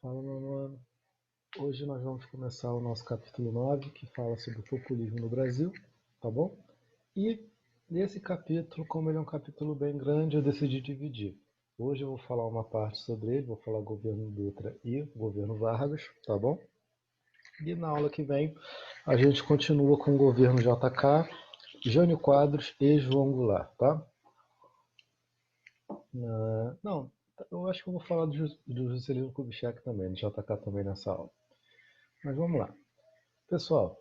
Fala, meu mano. Hoje nós vamos começar o nosso capítulo 9, que fala sobre o populismo no Brasil, tá bom? E nesse capítulo, como ele é um capítulo bem grande, eu decidi dividir. Hoje eu vou falar uma parte sobre ele, vou falar governo Dutra e governo Vargas, tá bom? E na aula que vem a gente continua com o governo JK, Jânio Quadros e João Goulart, tá? Não, eu acho que eu vou falar do Juscelino Kubitschek também, do JK também nessa aula. Mas vamos lá. Pessoal,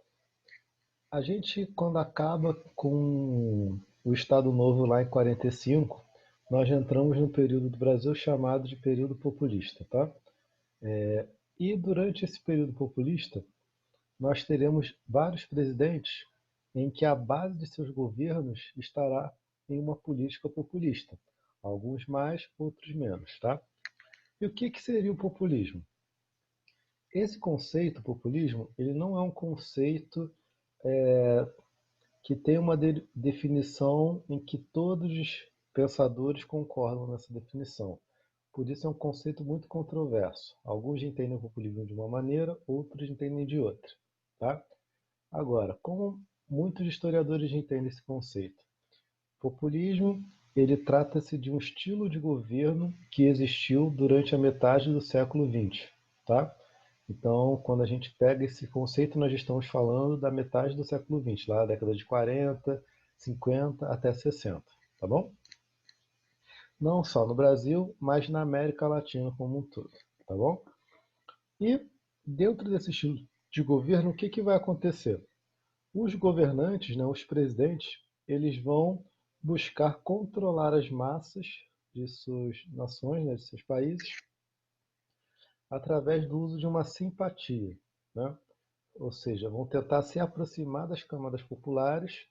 a gente, quando acaba com o Estado Novo lá em 45, nós entramos no período do Brasil chamado de período populista, tá? E durante esse período populista, nós teremos vários presidentes em que a base de seus governos estará em uma política populista. Alguns mais, outros menos, tá? E o que seria o populismo? Esse conceito, populismo, ele não é um conceito que tem uma definição em que todos os pensadores concordam nessa definição. Por isso é um conceito muito controverso. Alguns entendem o populismo de uma maneira, outros entendem de outra. Tá? Agora, como muitos historiadores entendem esse conceito? Populismo, ele trata-se de um estilo de governo que existiu durante a metade do século XX. Tá? Então, quando a gente pega esse conceito, nós estamos falando da metade do século XX, lá da década de 40, 50 até 60, tá bom? Não só no Brasil, mas na América Latina como um todo, tá bom? E dentro desse estilo de governo, o que vai acontecer? Os governantes, né, os presidentes, eles vão buscar controlar as massas de suas nações, né, de seus países, através do uso de uma simpatia, né? Ou seja, vão tentar se aproximar das camadas populares,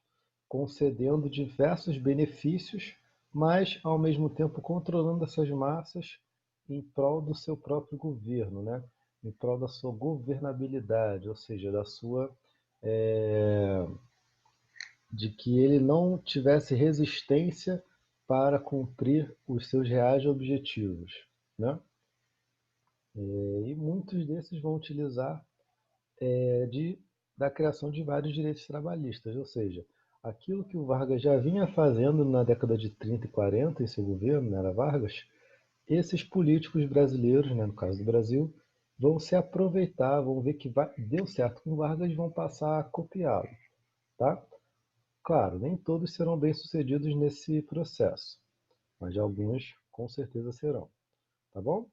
concedendo diversos benefícios, mas ao mesmo tempo controlando essas massas em prol do seu próprio governo, né? Em prol da sua governabilidade, ou seja, da sua de que ele não tivesse resistência para cumprir os seus reais objetivos, né? E muitos desses vão utilizar da criação de vários direitos trabalhistas, ou seja, aquilo que o Vargas já vinha fazendo na década de 30 e 40 em seu governo, né, era Vargas, esses políticos brasileiros, né, no caso do Brasil, vão se aproveitar, vão ver que deu certo com Vargas e vão passar a copiá-lo. Tá? Claro, nem todos serão bem-sucedidos nesse processo, mas alguns com certeza serão. Tá bom?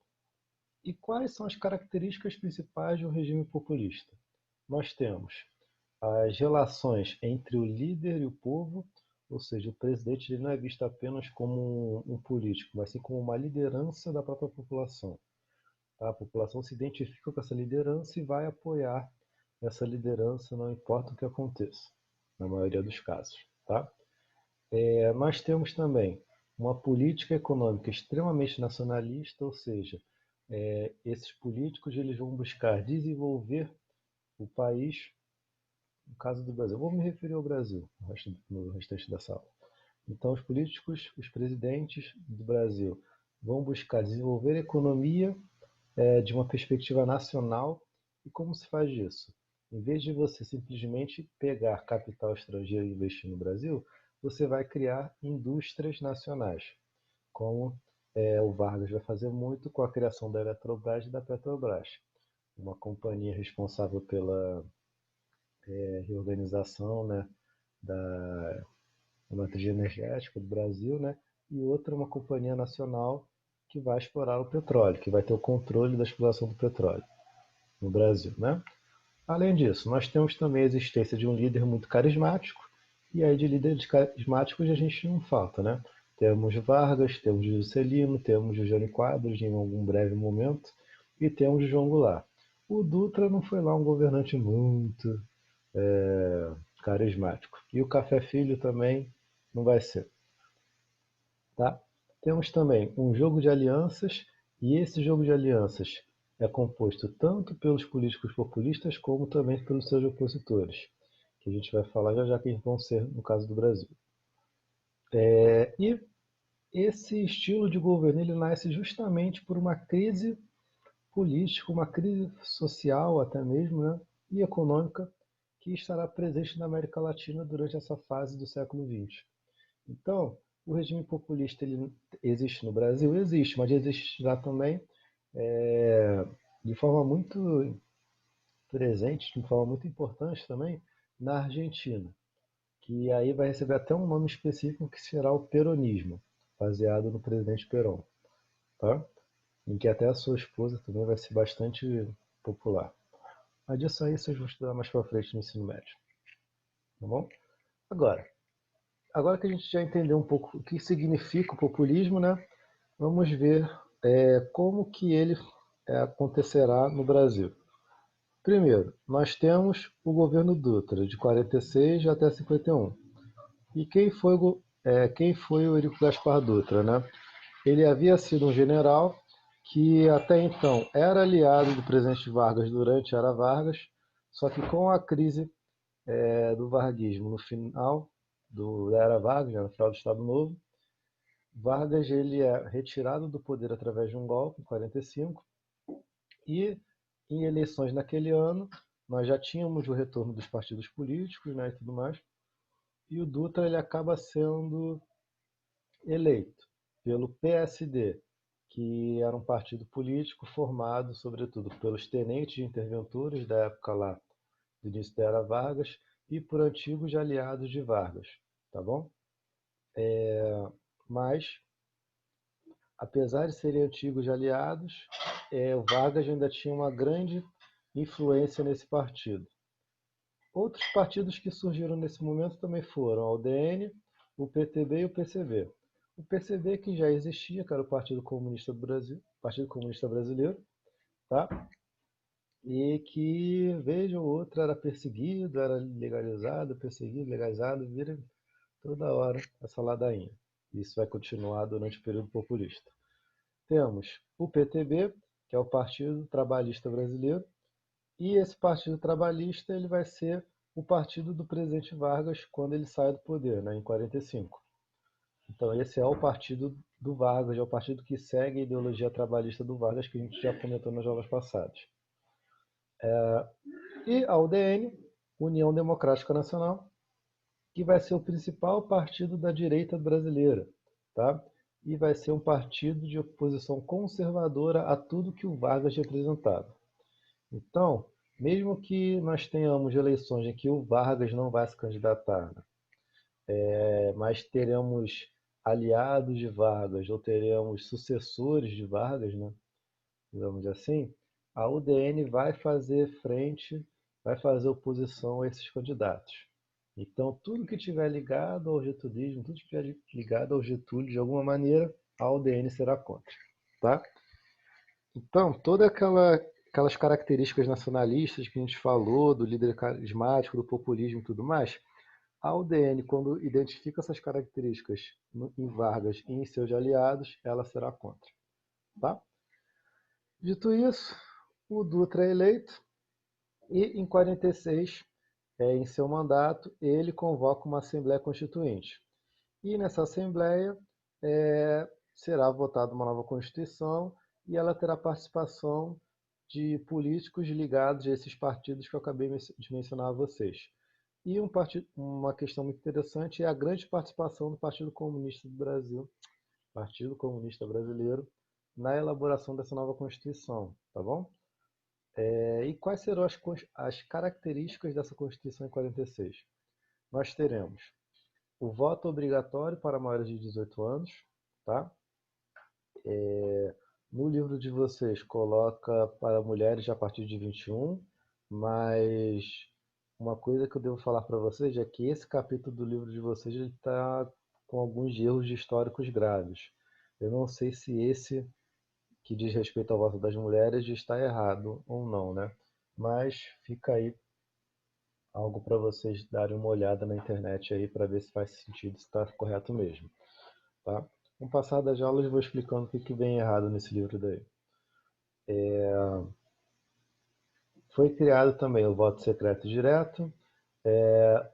E quais são as características principais de um regime populista? Nós temos as relações entre o líder e o povo, ou seja, o presidente ele não é visto apenas como um político, mas sim como uma liderança da própria população. Tá? A população se identifica com essa liderança e vai apoiar essa liderança, não importa o que aconteça, na maioria dos casos. Tá? Nós temos também uma política econômica extremamente nacionalista, ou seja, esses políticos eles vão buscar desenvolver o país. No caso do Brasil, vou me referir ao Brasil no restante da sala. Então, os políticos, os presidentes do Brasil vão buscar desenvolver a economia de uma perspectiva nacional. E como se faz isso? Em vez de você simplesmente pegar capital estrangeiro e investir no Brasil, você vai criar indústrias nacionais, como o Vargas vai fazer muito com a criação da Eletrobras e da Petrobras, uma companhia responsável pela reorganização, né, da matriz energética do Brasil, né, e outra uma companhia nacional que vai explorar o petróleo, que vai ter o controle da exploração do petróleo no Brasil, né? Além disso, nós temos também a existência de um líder muito carismático, e aí de líderes carismáticos a gente não falta, né? Temos Vargas, temos Juscelino, temos o Jânio Quadros em algum breve momento, e temos o João Goulart. O Dutra não foi lá um governante muito carismático. E o Café Filho também não vai ser. Tá? Temos também um jogo de alianças, e esse jogo de alianças é composto tanto pelos políticos populistas como também pelos seus opositores, que a gente vai falar já já quem vão ser no caso do Brasil. E esse estilo de governo ele nasce justamente por uma crise político, uma crise social até mesmo, né, e econômica que estará presente na América Latina durante essa fase do século XX. Então, o regime populista ele existe no Brasil? Existe, mas existe já também de forma muito presente, de forma muito importante também, na Argentina, que aí vai receber até um nome específico que será o peronismo, baseado no presidente Perón, tá? Em que até a sua esposa também vai ser bastante popular. Mas disso aí vocês vão estudar mais para frente no ensino médio, tá bom? Agora, agora que a gente já entendeu um pouco o que significa o populismo, né? Vamos ver como que ele acontecerá no Brasil. Primeiro, nós temos o governo Dutra, de 46 até 51. E quem foi o Eurico Gaspar Dutra, né? Ele havia sido um general que até então era aliado do presidente Vargas durante a Era Vargas, só que com a crise do varguismo no final da Era Vargas, no final do Estado Novo, Vargas ele é retirado do poder através de um golpe em 45 e em eleições naquele ano nós já tínhamos o retorno dos partidos políticos, né, e tudo mais, e o Dutra ele acaba sendo eleito pelo PSD, que era um partido político formado, sobretudo, pelos tenentes de interventores da época lá, do início da Era Vargas, e por antigos aliados de Vargas, tá bom? Mas, apesar de serem antigos aliados, o Vargas ainda tinha uma grande influência nesse partido. Outros partidos que surgiram nesse momento também foram a UDN, o PTB e o PCB. O PCB que já existia, que era o Partido Comunista do Brasil, Partido Comunista Brasileiro, tá? E que, veja ou outra, era perseguido, era legalizado, perseguido, legalizado, vira toda hora essa ladainha. Isso vai continuar durante o período populista. Temos o PTB, que é o Partido Trabalhista Brasileiro, e esse Partido Trabalhista ele vai ser o partido do presidente Vargas quando ele sai do poder, né, em 45. Então esse é o partido do Vargas, é o partido que segue a ideologia trabalhista do Vargas, que a gente já comentou nas aulas passadas. E a UDN, União Democrática Nacional, que vai ser o principal partido da direita brasileira, tá? E vai ser um partido de oposição conservadora a tudo que o Vargas representava. Então, mesmo que nós tenhamos eleições em que o Vargas não vai se candidatar, né? Mas teremos aliados de Vargas ou teremos sucessores de Vargas, né? Digamos assim, a UDN vai fazer frente, vai fazer oposição a esses candidatos. Então, tudo que tiver ligado ao getulismo, tudo que estiver ligado ao Getúlio de alguma maneira, a UDN será contra, tá? Então, aquelas características nacionalistas que a gente falou, do líder carismático, do populismo e tudo mais, a UDN, quando identifica essas características em Vargas e em seus aliados, ela será contra, tá? Dito isso, o Dutra é eleito e em 46, em seu mandato, ele convoca uma Assembleia Constituinte. E nessa Assembleia será votada uma nova Constituição e ela terá participação de políticos ligados a esses partidos que eu acabei de mencionar a vocês. E uma questão muito interessante é a grande participação do Partido Comunista do Brasil, Partido Comunista Brasileiro, na elaboração dessa nova Constituição, tá bom? E quais serão as características dessa Constituição em 46? Nós teremos o voto obrigatório para maiores de 18 anos, tá? No livro de vocês coloca para mulheres a partir de 21, mas uma coisa que eu devo falar para vocês é que esse capítulo do livro de vocês está com alguns erros históricos graves. Eu não sei se esse que diz respeito ao voto das mulheres está errado ou não, né? Mas fica aí algo para vocês darem uma olhada na internet aí para ver se faz sentido, se está correto mesmo, tá? Com o passar das aulas eu vou explicando o que vem errado nesse livro daí. Foi criado também o voto secreto direto.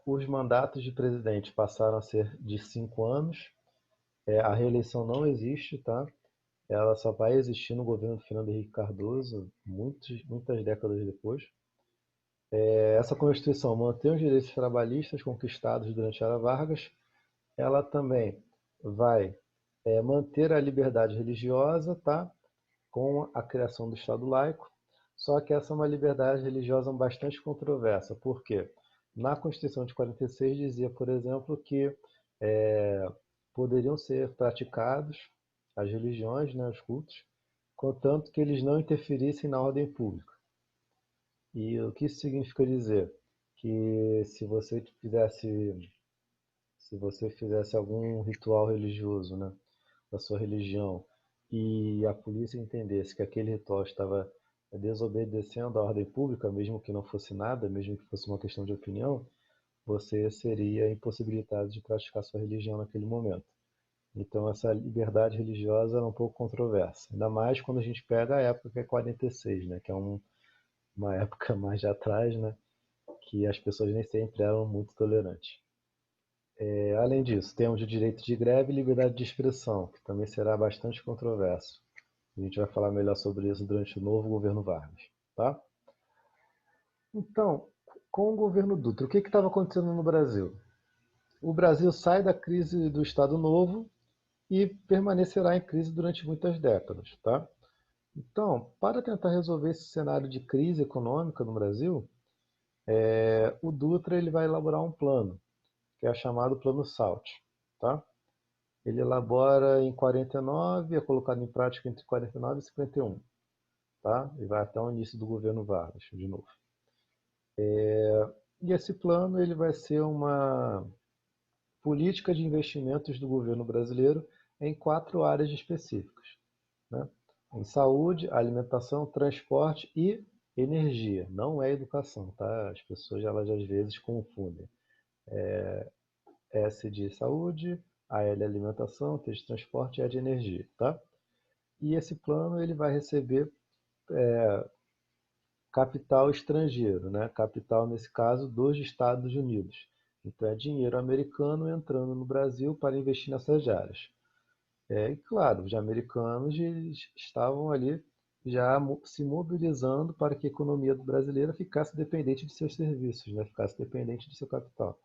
Os mandatos de presidente passaram a ser de 5 anos. A reeleição não existe, tá? ela só vai existir no governo do Fernando Henrique Cardoso, muitas décadas depois. Essa Constituição mantém os direitos trabalhistas conquistados durante a Era Vargas. Ela também vai manter a liberdade religiosa, tá? Com a criação do Estado laico. Só que essa é uma liberdade religiosa bastante controversa. Por quê? Na Constituição de 46 dizia, por exemplo, que é, poderiam ser praticados as religiões, né, os cultos, contanto que eles não interferissem na ordem pública. E o que isso significa dizer? Que se você fizesse algum ritual religioso, né, da sua religião, e a polícia entendesse que aquele ritual estava desobedecendo à ordem pública, mesmo que não fosse nada, mesmo que fosse uma questão de opinião, você seria impossibilitado de praticar sua religião naquele momento. Então essa liberdade religiosa é um pouco controversa, ainda mais quando a gente pega a época que é 46, né, que é uma época mais de atrás, né, que as pessoas nem sempre eram muito tolerantes. Além disso, temos o direito de greve e liberdade de expressão, que também será bastante controverso. A gente vai falar melhor sobre isso durante o novo governo Vargas, tá? Então, com o governo Dutra, o que estava acontecendo no Brasil? O Brasil sai da crise do Estado Novo e permanecerá em crise durante muitas décadas, tá? Então, para tentar resolver esse cenário de crise econômica no Brasil, o Dutra ele vai elaborar um plano, que é chamado Plano SALT, tá? Ele elabora em 49, é colocado em prática entre 49 e 51, tá? E vai até o início do governo Vargas, de novo. E esse plano ele vai ser uma política de investimentos do governo brasileiro em 4 áreas específicas, né? Em saúde, alimentação, transporte e energia. Não é educação, tá? As pessoas elas às vezes confundem. S de saúde, A L alimentação, T de transporte e E de energia, tá? E esse plano ele vai receber capital estrangeiro, né? Capital, nesse caso, dos Estados Unidos. Então, é dinheiro americano entrando no Brasil para investir nessas áreas. E, claro, os americanos estavam ali já se mobilizando para que a economia brasileira ficasse dependente de seus serviços, né? Ficasse dependente de seu capital.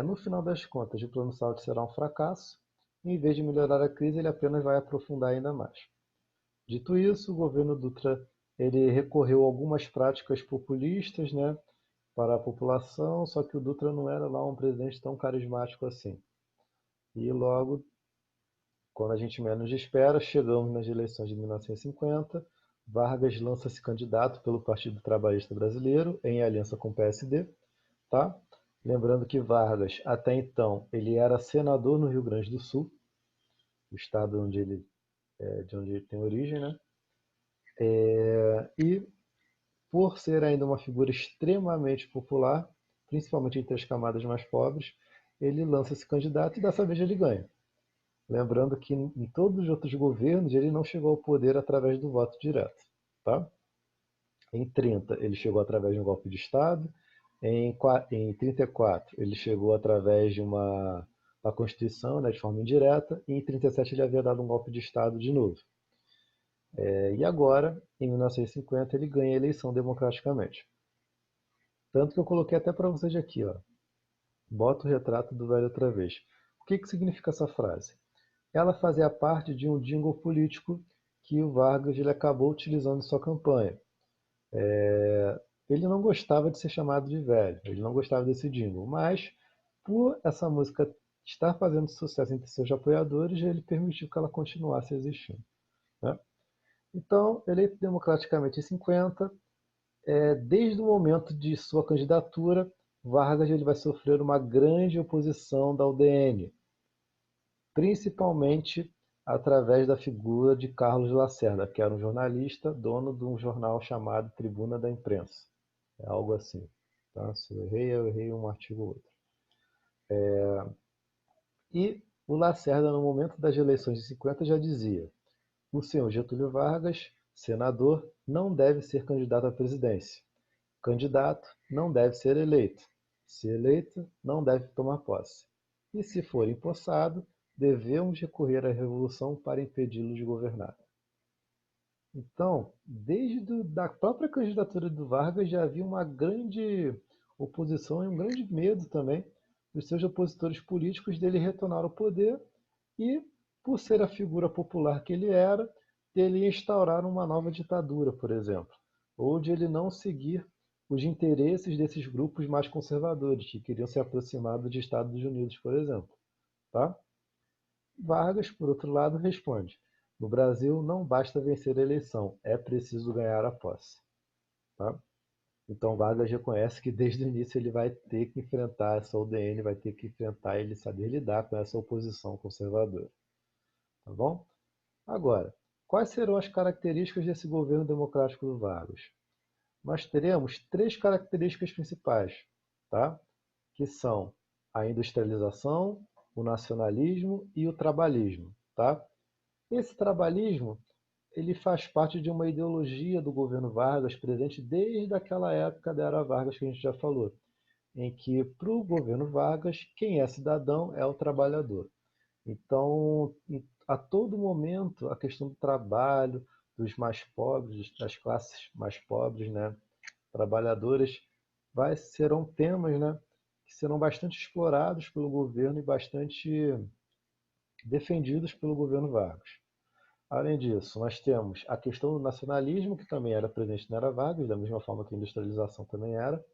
No final das contas, o Plano Salt será um fracasso. E, em vez de melhorar a crise, ele apenas vai aprofundar ainda mais. Dito isso, o governo Dutra ele recorreu a algumas práticas populistas, né, para a população, só que o Dutra não era lá um presidente tão carismático assim. E logo, quando a gente menos espera, chegamos nas eleições de 1950, Vargas lança-se candidato pelo Partido Trabalhista Brasileiro, em aliança com o PSD, tá? Lembrando que Vargas, até então, ele era senador no Rio Grande do Sul, o estado de onde ele tem origem, né? E por ser ainda uma figura extremamente popular, principalmente entre as camadas mais pobres, ele lança esse candidato e dessa vez ele ganha. Lembrando que em todos os outros governos ele não chegou ao poder através do voto direto. Tá? Em 30 ele chegou através de um golpe de Estado, em 34 ele chegou através de uma Constituição, né, de forma indireta, e em 37 ele havia dado um golpe de Estado de novo. E agora, em 1950, ele ganha a eleição democraticamente. Tanto que eu coloquei até para vocês aqui, ó. Bota o retrato do velho outra vez. O que significa essa frase? Ela fazia parte de um jingle político que o Vargas ele acabou utilizando em sua campanha. Ele não gostava de ser chamado de velho, ele não gostava desse jingle, mas por essa música estar fazendo sucesso entre seus apoiadores, ele permitiu que ela continuasse existindo, né? Então, eleito democraticamente em 50, desde o momento de sua candidatura, Vargas ele vai sofrer uma grande oposição da UDN, principalmente através da figura de Carlos Lacerda, que era um jornalista, dono de um jornal chamado Tribuna da Imprensa. É algo assim. Tá? Se eu errei um artigo ou outro. E o Lacerda, no momento das eleições de 50, já dizia: o senhor Getúlio Vargas, senador, não deve ser candidato à presidência. Candidato não deve ser eleito. Se eleito, não deve tomar posse. E se for empossado, devemos recorrer à revolução para impedi-los de governar. Então, desde da própria candidatura do Vargas já havia uma grande oposição e um grande medo também dos seus opositores políticos dele retornar ao poder e, por ser a figura popular que ele era, dele instaurar uma nova ditadura, por exemplo, ou de ele não seguir os interesses desses grupos mais conservadores que queriam se aproximar dos Estados Unidos, por exemplo, tá? Vargas, por outro lado, responde: no Brasil não basta vencer a eleição, é preciso ganhar a posse. Tá? Então Vargas reconhece que desde o início ele vai ter que enfrentar essa UDN, vai ter que enfrentar ele saber lidar com essa oposição conservadora. Tá bom? Agora, quais serão as características desse governo democrático do Vargas? Nós teremos três características principais, tá? Que são a industrialização, o nacionalismo e o trabalhismo. Tá? Esse trabalhismo ele faz parte de uma ideologia do governo Vargas presente desde aquela época da era Vargas que a gente já falou, em que para o governo Vargas quem é cidadão é o trabalhador. Então, a todo momento, a questão do trabalho, dos mais pobres, das classes mais pobres, né, trabalhadoras, serão temas, né, que serão bastante explorados pelo governo e bastante defendidos pelo governo Vargas. Além disso, nós temos a questão do nacionalismo, que também era presente na era Vargas, da mesma forma que a industrialização também era.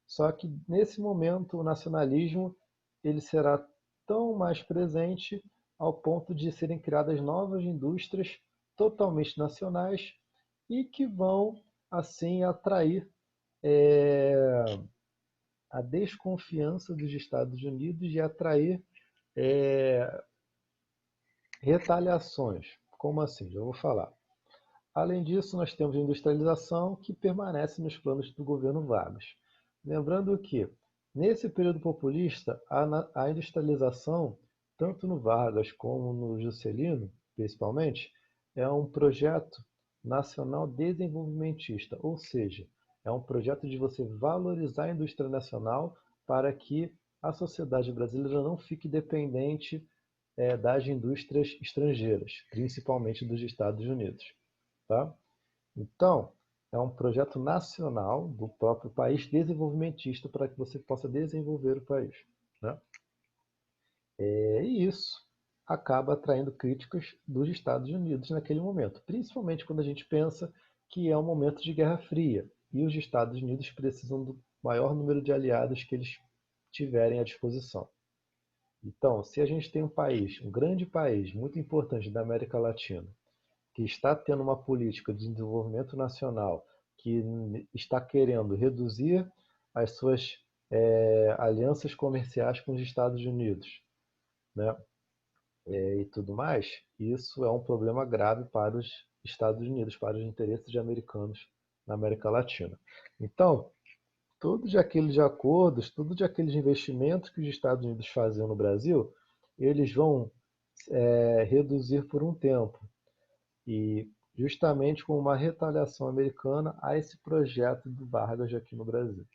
Só que nesse momento o nacionalismo ele será tão mais presente ao ponto de serem criadas novas indústrias totalmente nacionais e que vão assim atrair é, a desconfiança dos Estados Unidos e atrair é, retaliações. Como assim? Já vou falar. Além disso, nós temos a industrialização que permanece nos planos do governo Vargas. Lembrando que, nesse período populista, a industrialização, tanto no Vargas como no Juscelino, principalmente, é um projeto nacional desenvolvimentista, ou seja, é um projeto de você valorizar a indústria nacional para que a sociedade brasileira não fique dependente das indústrias estrangeiras, principalmente dos Estados Unidos. Tá? Então, é um projeto nacional do próprio país desenvolvimentista para que você possa desenvolver o país. Né? E isso acaba atraindo críticas dos Estados Unidos naquele momento, principalmente quando a gente pensa que é um momento de Guerra Fria e os Estados Unidos precisam do maior número de aliados que eles tiverem à disposição. Então, se a gente tem um país, um grande país, muito importante da América Latina, que está tendo uma política de desenvolvimento nacional, que está querendo reduzir as suas alianças comerciais com os Estados Unidos, né? E tudo mais, isso é um problema grave para os Estados Unidos, para os interesses de americanos na América Latina. Então, todos aqueles acordos, todos aqueles investimentos que os Estados Unidos faziam no Brasil, eles vão reduzir por um tempo. E justamente com uma retaliação americana a esse projeto do Vargas aqui no Brasil.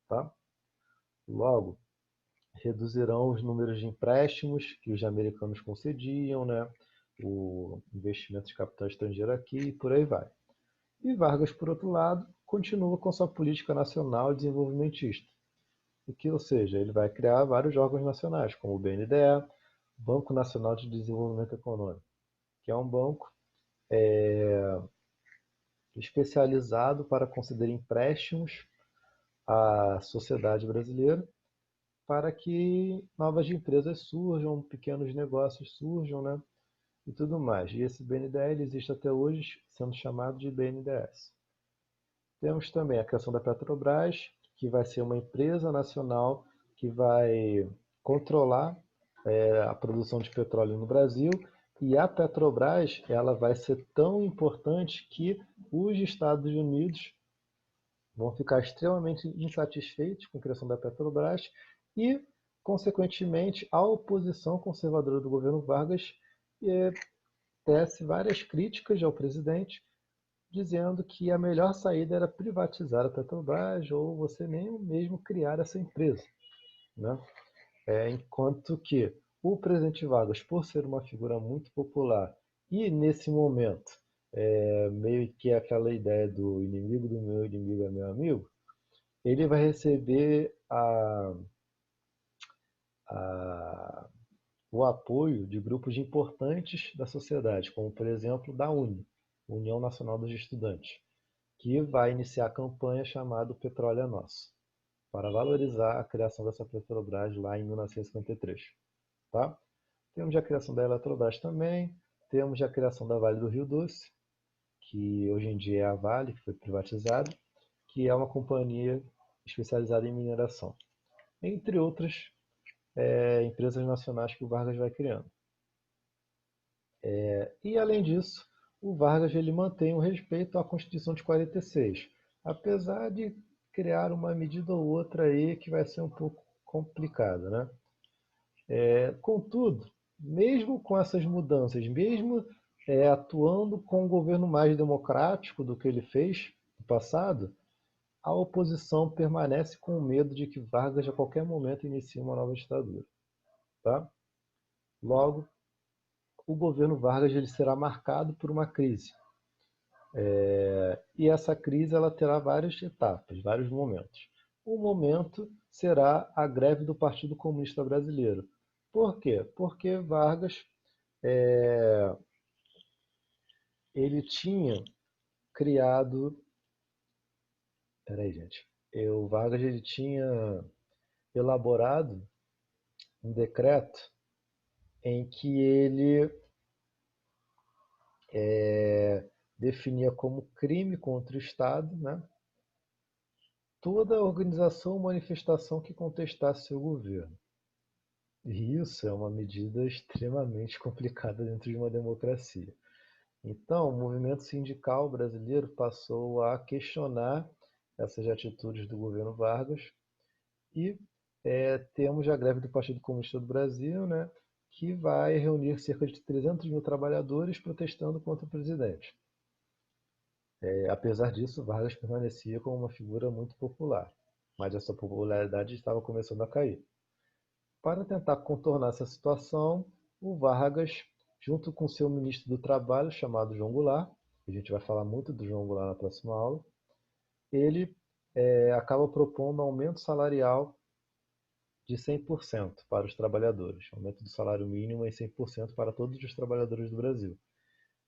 Tá? Logo, reduzirão os números de empréstimos que os americanos concediam, né? O investimento de capital estrangeiro aqui e por aí vai. E Vargas, por outro lado, continua com sua política nacional desenvolvimentista. Ou seja, ele vai criar vários órgãos nacionais, como o BNDE, Banco Nacional de Desenvolvimento Econômico, que é um banco especializado para conceder empréstimos à sociedade brasileira para que novas empresas surjam, pequenos negócios surjam, né? E tudo mais. E esse BNDES existe até hoje, sendo chamado de BNDES. Temos também a criação da Petrobras, que vai ser uma empresa nacional que vai controlar a produção de petróleo no Brasil. E a Petrobras ela vai ser tão importante que os Estados Unidos vão ficar extremamente insatisfeitos com a criação da Petrobras e, consequentemente, a oposição conservadora do governo Vargas tece várias críticas ao presidente, dizendo que a melhor saída era privatizar a Petrobras ou você nem mesmo criar essa empresa. Né? Enquanto que o presidente Vargas, por ser uma figura muito popular, e nesse momento, meio que aquela ideia do inimigo do meu inimigo é meu amigo, ele vai receber a- o apoio de grupos importantes da sociedade, como por exemplo da UNE, União Nacional dos Estudantes, que vai iniciar a campanha chamada O Petróleo é Nosso, para valorizar a criação dessa Petrobras lá em 1953. Tá? Temos a criação da Eletrobras também, temos a criação da Vale do Rio Doce, que hoje em dia é a Vale, que foi privatizada, que é uma companhia especializada em mineração, entre outras empresas nacionais que o Vargas vai criando. E além disso, o Vargas ele mantém o respeito à Constituição de 46, apesar de criar uma medida ou outra aí que vai ser um pouco complicada, né? Contudo, mesmo com essas mudanças, mesmo atuando com um governo mais democrático do que ele fez no passado, a oposição permanece com medo de que Vargas a qualquer momento inicie uma nova ditadura. Tá? Logo, o governo Vargas ele será marcado por uma crise. E essa crise ela terá várias etapas, vários momentos. Um momento será a greve do Partido Comunista Brasileiro. Por quê? Porque Vargas ele tinha criado. Peraí, gente. O Vargas ele tinha elaborado um decreto em que ele definia como crime contra o Estado, né, toda organização ou manifestação que contestasse seu governo. E isso é uma medida extremamente complicada dentro de uma democracia. Então, o movimento sindical brasileiro passou a questionar essas atitudes do governo Vargas e temos a greve do Partido Comunista do Brasil, né, que vai reunir cerca de 300 mil trabalhadores protestando contra o presidente. Apesar disso, Vargas permanecia como uma figura muito popular, mas essa popularidade estava começando a cair. Para tentar contornar essa situação, o Vargas, junto com seu ministro do Trabalho, chamado João Goulart, a gente vai falar muito do João Goulart na próxima aula, ele acaba propondo um aumento salarial de 100% para os trabalhadores, aumento do salário mínimo em 100% para todos os trabalhadores do Brasil.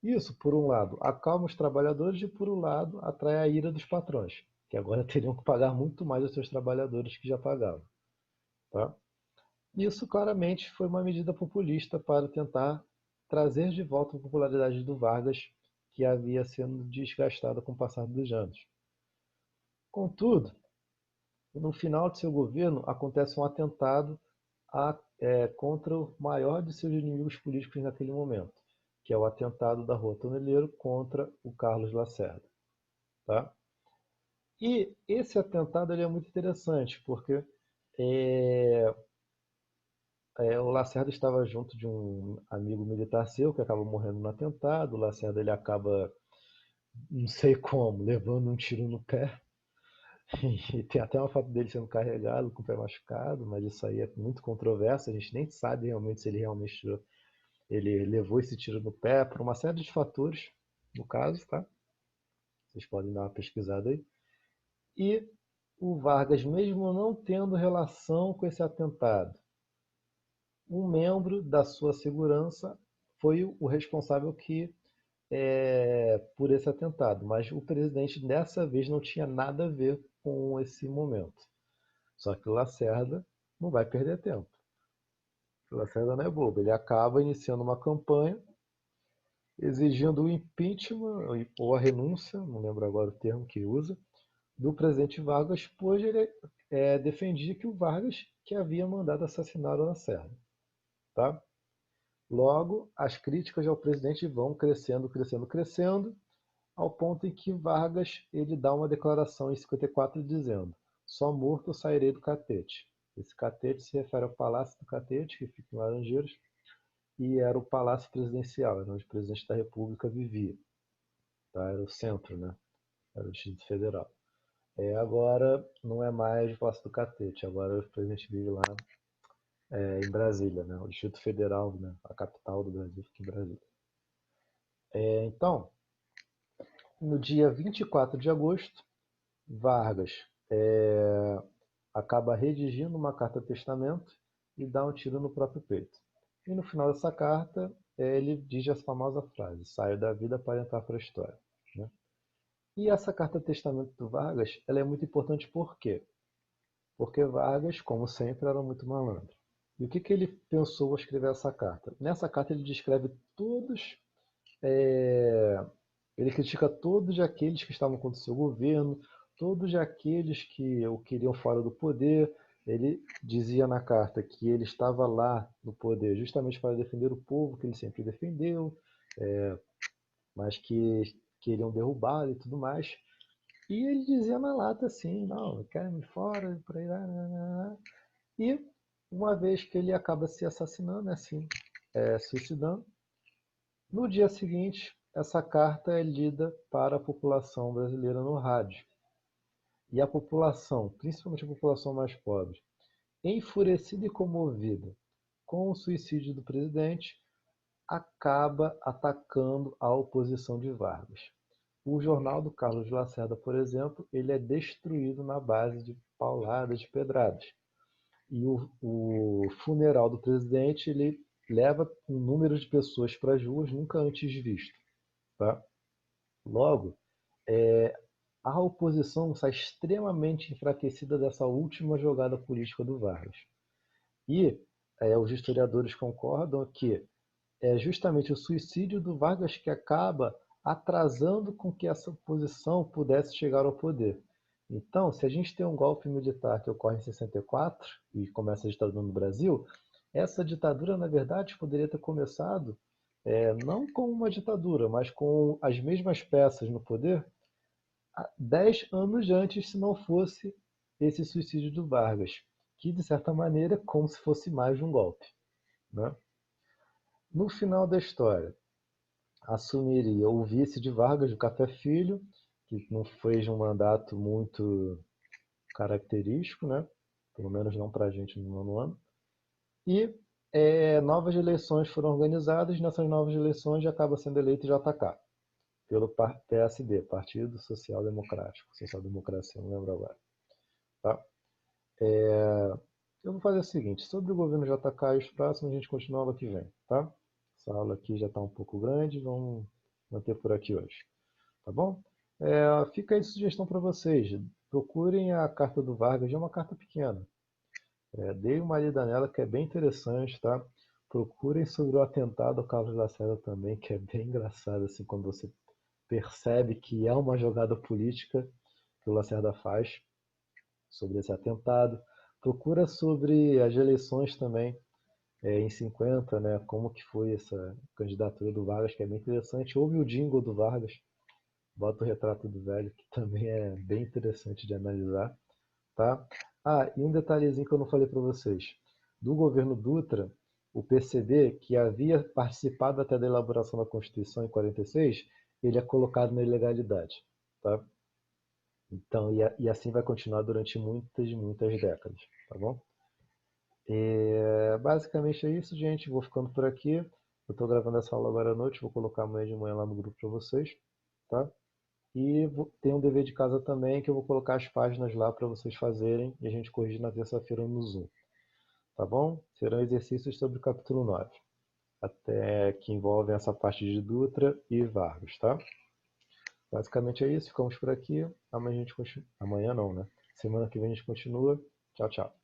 Isso, por um lado, acalma os trabalhadores e, por um lado, atrai a ira dos patrões, que agora teriam que pagar muito mais aos seus trabalhadores que já pagavam. Tá? Isso claramente foi uma medida populista para tentar trazer de volta a popularidade do Vargas, que havia sendo desgastada com o passar dos anos. Contudo, no final de seu governo, acontece um atentado contra o maior de seus inimigos políticos naquele momento, que é o atentado da Rua Toneleiro contra o Carlos Lacerda. Tá? E esse atentado ele é muito interessante, porque é, o Lacerda estava junto de um amigo militar seu que acaba morrendo no atentado. O Lacerda ele acaba, não sei como, levando um tiro no pé. E tem até uma foto dele sendo carregado com o pé machucado, mas isso aí é muito controverso. A gente nem sabe realmente se ele realmente tirou, ele levou esse tiro no pé por uma série de fatores, no caso, tá? Vocês podem dar uma pesquisada aí. E o Vargas, mesmo não tendo relação com esse atentado, um membro da sua segurança foi o responsável por esse atentado, mas o presidente dessa vez não tinha nada a ver com esse momento. Só que o Lacerda não vai perder tempo. O Lacerda não é bobo, ele acaba iniciando uma campanha exigindo o impeachment ou a renúncia, não lembro agora o termo que usa, do presidente Vargas, pois ele defendia que o Vargas que havia mandado assassinar o Lacerda. Tá? Logo, as críticas ao presidente vão crescendo, crescendo, crescendo, ao ponto em que Vargas ele dá uma declaração em 54 dizendo: só morto sairei do catete. Esse catete se refere ao Palácio do Catete, que fica em Laranjeiras, e era o palácio presidencial, era onde o presidente da República vivia. Tá? Era o centro, né? Era o Distrito Federal. Agora não é mais o Palácio do Catete, agora o presidente vive lá em Brasília, né? O Distrito Federal, né? A capital do Brasil fica em Brasília. Então, no dia 24 de agosto, Vargas acaba redigindo uma carta-testamento e dá um tiro no próprio peito. E no final dessa carta, ele diz a famosa frase: saio da vida para entrar para a história. Né? E essa carta-testamento do Vargas, ela é muito importante por quê? Porque Vargas, como sempre, era muito malandro. E o que, que ele pensou ao escrever essa carta? Nessa carta ele descreve todos, ele critica todos aqueles que estavam contra o seu governo, todos aqueles que o queriam fora do poder. Ele dizia na carta que ele estava lá no poder justamente para defender o povo que ele sempre defendeu, mas que queriam derrubá-lo e tudo mais. E ele dizia na lata assim, não, eu quero me fora, por aí, e uma vez que ele acaba se assassinando, assim, suicidando, no dia seguinte, essa carta é lida para a população brasileira no rádio. E a população, principalmente a população mais pobre, enfurecida e comovida com o suicídio do presidente, acaba atacando a oposição de Vargas. O jornal do Carlos Lacerda, por exemplo, ele é destruído na base de pauladas, de pedradas. E o funeral do presidente ele leva um número de pessoas para as ruas nunca antes visto. Tá? Logo, a oposição sai extremamente enfraquecida dessa última jogada política do Vargas. E os historiadores concordam que é justamente o suicídio do Vargas que acaba atrasando com que essa oposição pudesse chegar ao poder. Então, se a gente tem um golpe militar que ocorre em 64 e começa a ditadura no Brasil, essa ditadura, na verdade, poderia ter começado não com uma ditadura, mas com as mesmas peças no poder 10 anos antes, se não fosse esse suicídio do Vargas, que, de certa maneira, é como se fosse mais um golpe. Né? No final da história, assumiria o vice de Vargas, o Café Filho, que não fez um mandato muito característico, né? Pelo menos não para a gente no nono ano. E novas eleições foram organizadas, e nessas novas eleições já acaba sendo eleito JK, pelo PSD, Partido Social Democrático, Social Democracia, não lembro agora. Tá? Eu vou fazer o seguinte, sobre o governo JK e os próximos, a gente continua aula que vem, tá? Essa aula aqui já está um pouco grande, vamos manter por aqui hoje. Tá bom? Fica aí de sugestão para vocês. Procurem a carta do Vargas, é uma carta pequena. Deem uma lida nela que é bem interessante, tá? Procurem sobre o atentado ao Carlos Lacerda também, que é bem engraçado, assim, quando você percebe que é uma jogada política que o Lacerda faz sobre esse atentado. Procura sobre as eleições também, em 50, né? Como que foi essa candidatura do Vargas, que é bem interessante. Houve o jingle do Vargas, bota o retrato do velho, que também é bem interessante de analisar, tá? Ah, e um detalhezinho que eu não falei para vocês. Do governo Dutra, o PCB, que havia participado até da elaboração da Constituição em 46, ele é colocado na ilegalidade, tá? Então, e assim vai continuar durante muitas, muitas décadas, tá bom? Basicamente é isso, gente. Vou ficando por aqui. Eu estou gravando essa aula agora à noite, vou colocar amanhã de manhã lá no grupo para vocês, tá? E tem um dever de casa também que eu vou colocar as páginas lá para vocês fazerem e a gente corrige na terça-feira no Zoom. Tá bom? Serão exercícios sobre o capítulo 9, até que envolvem essa parte de Dutra e Vargas, tá? Basicamente é isso, ficamos por aqui. Amanhã a gente continua. Amanhã não, né? Semana que vem a gente continua. Tchau, tchau.